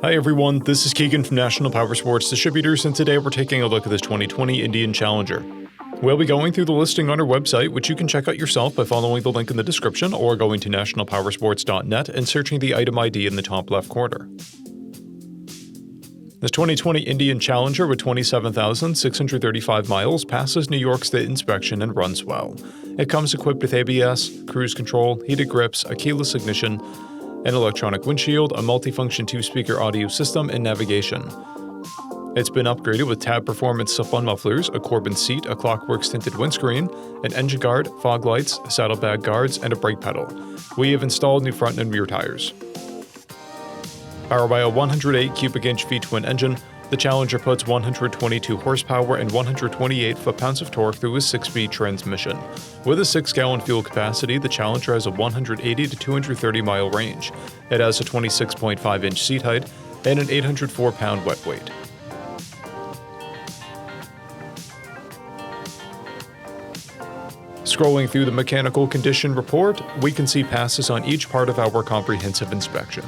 Hi everyone, this is Keegan from National Powersports Distributors, and today we're taking a look at this 2020 Indian Challenger. We'll be going through the listing on our website, which you can check out yourself by following the link in the description or going to nationalpowersports.net and searching the item ID in the top left corner. This 2020 Indian Challenger with 27,635 miles passes New York State inspection and runs well. It comes equipped with ABS, cruise control, heated grips, a keyless ignition, an electronic windshield, a multifunction 2-speaker audio system, and navigation. It's been upgraded with Tab Performance slip-on mufflers, a Corbin seat, a Clockworks tinted windscreen, an engine guard, fog lights, saddlebag guards, and a brake pedal. We have installed new front and rear tires. Powered by a 108 cubic inch V-twin engine, the Challenger puts 122 horsepower and 128 foot-pounds of torque through a 6-speed transmission. With a 6-gallon fuel capacity, the Challenger has a 180 to 230 mile range. It has a 26.5 inch seat height and an 804-pound wet weight. Scrolling through the mechanical condition report, we can see passes on each part of our comprehensive inspection.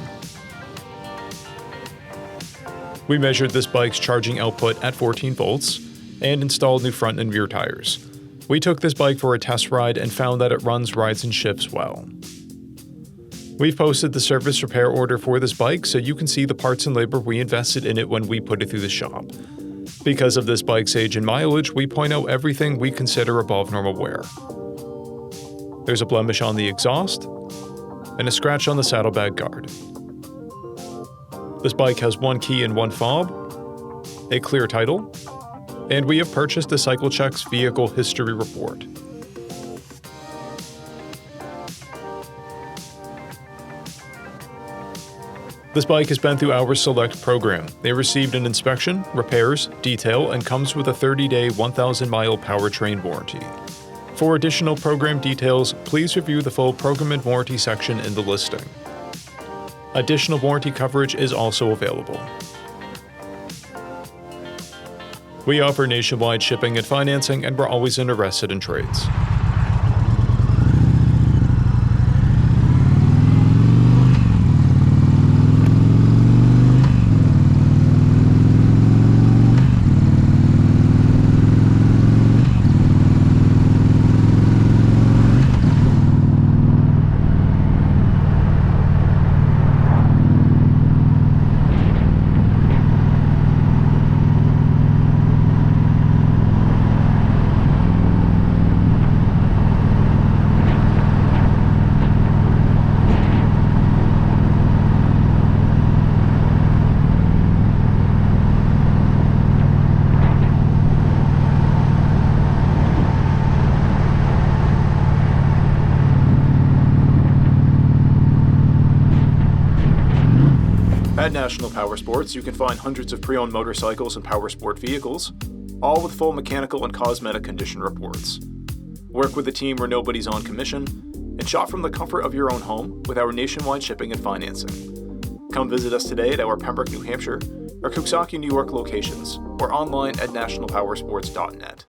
We measured this bike's charging output at 14 volts and installed new front and rear tires. We took this bike for a test ride and found that it runs, rides, and shifts well. We've posted the service repair order for this bike so you can see the parts and labor we invested in it when we put it through the shop. Because of this bike's age and mileage, we point out everything we consider above normal wear. There's a blemish on the exhaust and a scratch on the saddlebag guard. This bike has one key and one fob, a clear title, and we have purchased the CycleCheck's vehicle history report. This bike has been through our Select program. They received an inspection, repairs, detail, and comes with a 30-day, 1,000-mile powertrain warranty. For additional program details, please review the full program and warranty section in the listing. Additional warranty coverage is also available. We offer nationwide shipping and financing, and we're always interested in trades. At National Powersports, you can find hundreds of pre-owned motorcycles and powersport vehicles, all with full mechanical and cosmetic condition reports. Work with a team where nobody's on commission, and shop from the comfort of your own home with our nationwide shipping and financing. Come visit us today at our Pembroke, New Hampshire, or Coxsackie, New York locations, or online at nationalpowersports.net.